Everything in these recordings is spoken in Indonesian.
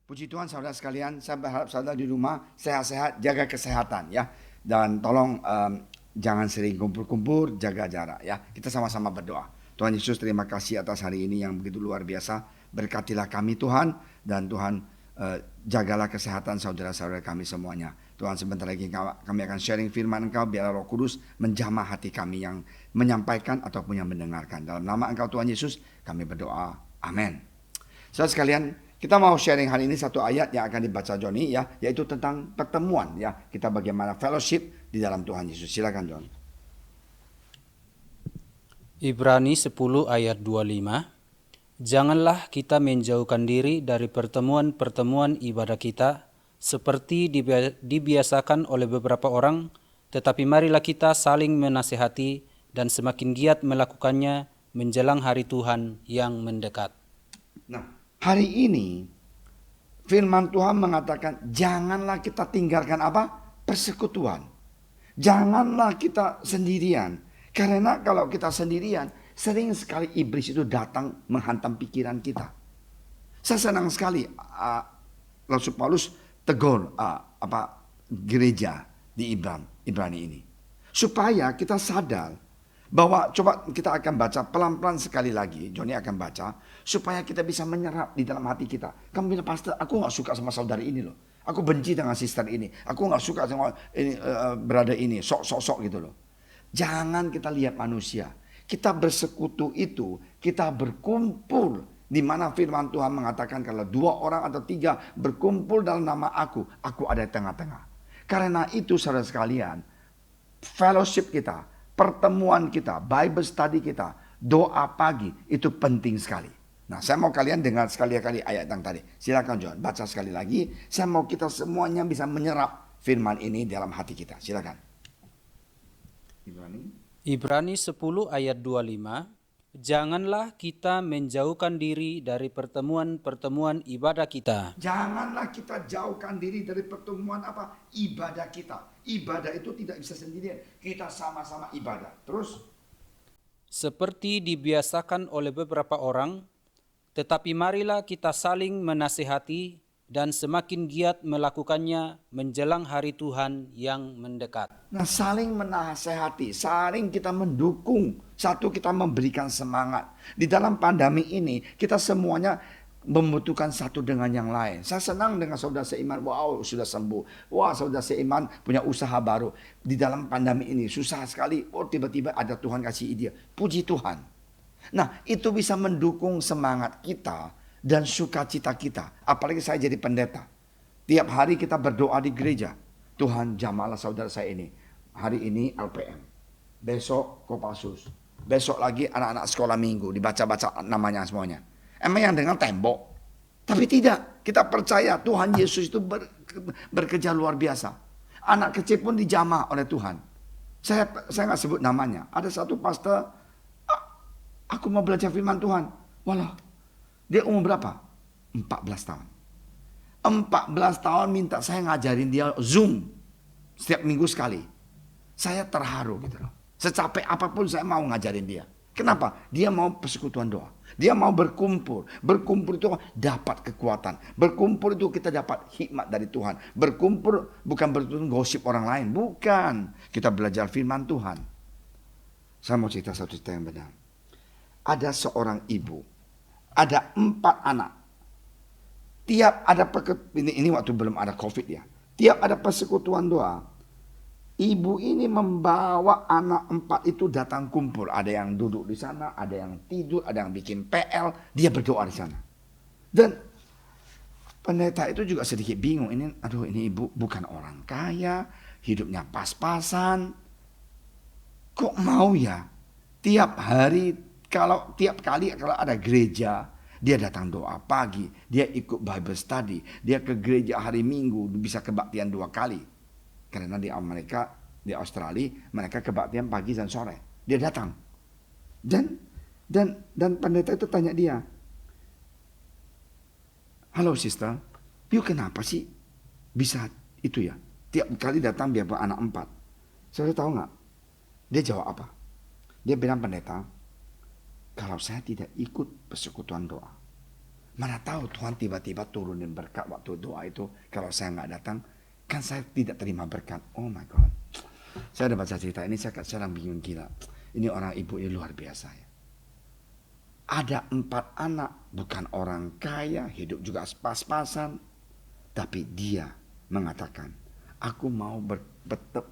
Puji Tuhan saudara sekalian, saya berharap saudara di rumah sehat-sehat, jaga kesehatan ya. Dan tolong jangan sering kumpul-kumpul, jaga jarak ya. Kita sama-sama berdoa. Tuhan Yesus, terima kasih atas hari ini yang begitu luar biasa. Berkatilah kami Tuhan, dan Tuhan jagalah kesehatan saudara-saudara kami semuanya. Tuhan, sebentar lagi kami akan sharing firman Engkau, biar Roh Kudus menjamah hati kami yang menyampaikan ataupun yang mendengarkan. Dalam nama Engkau Tuhan Yesus kami berdoa. Amin. Saudara sekalian, kita mau sharing hari ini satu ayat yang akan dibaca Joni ya, yaitu tentang pertemuan ya. Kita bagaimana fellowship di dalam Tuhan Yesus. Silakan John. Ibrani 10 ayat 25. Janganlah kita menjauhkan diri dari pertemuan-pertemuan ibadah kita seperti dibiasakan oleh beberapa orang, tetapi marilah kita saling menasihati dan semakin giat melakukannya menjelang hari Tuhan yang mendekat. Nah, hari ini firman Tuhan mengatakan janganlah kita tinggalkan apa? Persekutuan. Janganlah kita sendirian. Karena kalau kita sendirian, sering sekali iblis itu datang menghantam pikiran kita. Saya senang sekali Rasul Paulus tegur gereja di Ibrani ini. Supaya kita sadar bahwa, coba kita akan baca pelan-pelan sekali lagi, Joni akan baca, supaya kita bisa menyerap di dalam hati kita. Kamu bilang, pastor, aku gak suka sama saudari ini loh. Aku benci dengan sister ini. Aku gak suka sama ini, brother ini, sok-sok gitu loh. Jangan kita lihat manusia. Kita bersekutu itu, kita berkumpul. Di mana firman Tuhan mengatakan kalau 2 orang atau 3 berkumpul dalam nama aku ada di tengah-tengah. Karena itu saudara sekalian, fellowship kita, pertemuan kita, Bible study kita, doa pagi itu penting sekali. Nah, saya mau kalian dengar sekali-kali ayat yang tadi. Silakan John, baca sekali lagi. Saya mau kita semuanya bisa menyerap firman ini dalam hati kita. Silakan. Ibrani 10 ayat 25. Janganlah kita menjauhkan diri dari pertemuan-pertemuan ibadah kita. Janganlah kita jauhkan diri dari pertemuan apa? Ibadah kita. Ibadah itu tidak bisa sendirian. Kita sama-sama ibadah. Terus? Seperti dibiasakan oleh beberapa orang, tetapi marilah kita saling menasihati dan semakin giat melakukannya menjelang hari Tuhan yang mendekat. Nah, saling menasehati, saling kita mendukung. Satu, kita memberikan semangat. Di dalam pandemi ini, kita semuanya membutuhkan satu dengan yang lain. Saya senang dengan saudara seiman, wow sudah sembuh. Wah, saudara seiman punya usaha baru. Di dalam pandemi ini susah sekali, oh tiba-tiba ada Tuhan kasih ide. Puji Tuhan. Nah, itu bisa mendukung semangat kita dan sukacita kita. Apalagi saya jadi pendeta. Tiap hari kita berdoa di gereja. Tuhan jamalah saudara saya ini. Hari ini LPM. Besok Kopassus. Besok lagi anak-anak sekolah minggu. Dibaca-baca namanya semuanya. Emang yang dengar tembok. Tapi tidak. Kita percaya Tuhan Yesus itu bekerja luar biasa. Anak kecil pun dijamah oleh Tuhan. Saya nggak sebut namanya. Ada satu pastor, aku mau belajar firman Tuhan. Walah, dia umur berapa? 14 tahun. 14 tahun minta saya ngajarin dia Zoom setiap minggu sekali. Saya terharu gitu loh. Secapek apapun saya mau ngajarin dia. Kenapa? Dia mau persekutuan doa. Dia mau berkumpul. Berkumpul itu dapat kekuatan. Berkumpul itu kita dapat hikmat dari Tuhan. Berkumpul bukan berkumpul gosip orang lain. Bukan. Kita belajar firman Tuhan. Saya mau cerita satu cerita yang benar. Ada seorang ibu. Ada 4 anak. Tiap ada ini waktu belum ada COVID ya. Tiap ada persekutuan doa, ibu ini membawa anak 4 itu datang kumpul. Ada yang duduk di sana, ada yang tidur, ada yang bikin PL. Dia berdoa di sana. Dan pendeta itu juga sedikit bingung. Ini ibu bukan orang kaya, hidupnya pas-pasan. Kok mau ya? Tiap kali kalau ada gereja, dia datang doa pagi, dia ikut Bible study, dia ke gereja hari Minggu, bisa kebaktian 2 kali. Karena di Amerika, di Australia, mereka kebaktian pagi dan sore. Dia datang. Dan pendeta itu tanya dia, halo sister, you kenapa sih bisa itu ya? Tiap kali datang dia bawa anak 4. Saudara tahu nggak? Dia jawab apa? Dia bilang, pendeta, kalau saya tidak ikut persekutuan doa, Mana tahu Tuhan tiba-tiba turunin berkat waktu doa itu. Kalau saya nggak datang, kan saya tidak terima berkat. Oh my God. Saya ada baca cerita ini, saya sedang bingung gila. Ini orang ibu ini luar biasa ya. Ada 4 anak, bukan orang kaya, hidup juga pas-pasan. Tapi dia mengatakan, aku mau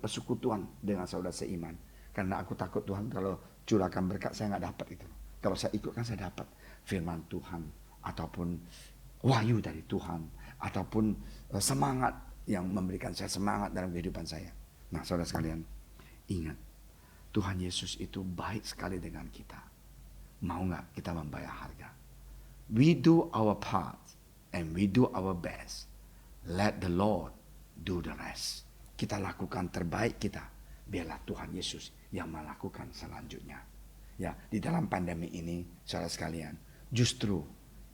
bersekutuan dengan saudara seiman. Karena aku takut Tuhan kalau curahkan berkat saya nggak dapat itu. Kalau saya ikut kan saya dapat firman Tuhan. Ataupun wahyu dari Tuhan. Ataupun semangat yang memberikan saya semangat dalam kehidupan saya. Nah saudara sekalian, ingat. Tuhan Yesus itu baik sekali dengan kita. Mau nggak kita membayar harga? We do our part and we do our best. Let the Lord do the rest. Kita lakukan terbaik kita. Biarlah Tuhan Yesus yang melakukan selanjutnya. Ya, di dalam pandemi ini, saudara sekalian, justru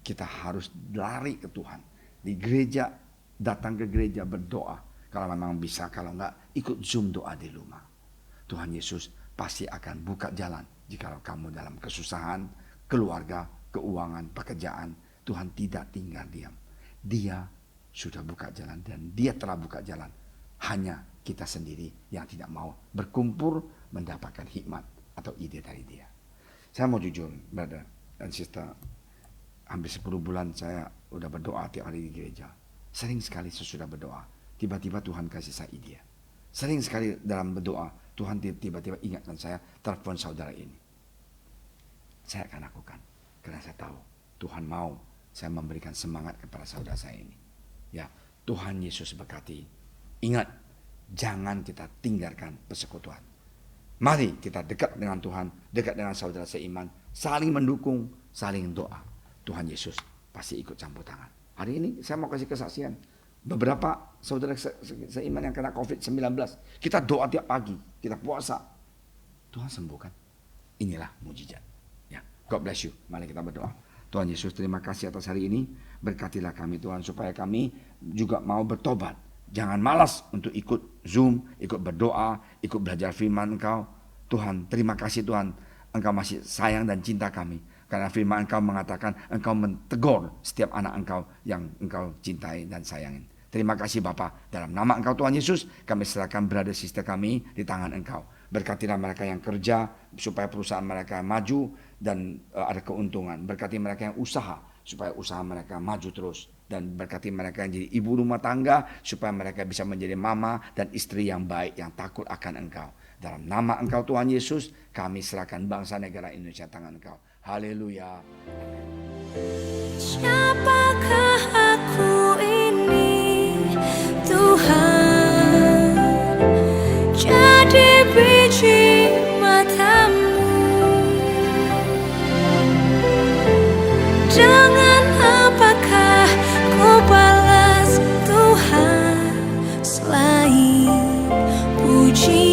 kita harus lari ke Tuhan. Di gereja, datang ke gereja berdoa. Kalau memang bisa, kalau enggak, ikut Zoom doa di rumah. Tuhan Yesus pasti akan buka jalan. Jikalau kamu dalam kesusahan, keluarga, keuangan, pekerjaan, Tuhan tidak tinggal diam. Dia sudah buka jalan dan dia telah buka jalan. Hanya kita sendiri yang tidak mau berkumpul mendapatkan hikmat atau ide dari dia. Saya mau jujur, brother dan sister, hampir 10 bulan saya udah berdoa tiap hari di gereja. Sering sekali sesudah berdoa, tiba-tiba Tuhan kasih saya ide. Sering sekali dalam berdoa, Tuhan tiba-tiba ingatkan saya, telepon saudara ini. Saya akan lakukan, karena saya tahu Tuhan mau saya memberikan semangat kepada saudara saya ini. Ya, Tuhan Yesus berkati. Ingat, jangan kita tinggalkan persekutuan. Mari kita dekat dengan Tuhan, dekat dengan saudara seiman, saling mendukung, saling doa. Tuhan Yesus pasti ikut campur tangan. Hari ini saya mau kasih kesaksian. Beberapa saudara seiman yang kena COVID-19, kita doa tiap pagi, kita puasa. Tuhan sembuhkan. Inilah mujizat. Ya, God bless you. Mari kita berdoa. Tuhan Yesus, terima kasih atas hari ini. Berkatilah kami Tuhan, supaya kami juga mau bertobat. Jangan malas untuk ikut Zoom, ikut berdoa, ikut belajar firman Engkau. Tuhan, terima kasih Tuhan, Engkau masih sayang dan cinta kami. Karena firman Engkau mengatakan Engkau mentegur setiap anak Engkau yang Engkau cintai dan sayangin. Terima kasih Bapa, dalam nama Engkau Tuhan Yesus, kami serahkan brother sister kami di tangan Engkau. Berkatilah mereka yang kerja, supaya perusahaan mereka maju dan ada keuntungan. Berkati mereka yang usaha, supaya usaha mereka maju terus. Dan berkati mereka yang jadi ibu rumah tangga, supaya mereka bisa menjadi mama dan istri yang baik, yang takut akan Engkau. Dalam nama Engkau Tuhan Yesus, kami serahkan bangsa negara Indonesia tangan Engkau. Haleluya. Siapakah aku ini, Tuhan? Jadi biji matamu. Dengan apakah ku balas Tuhan selain puji?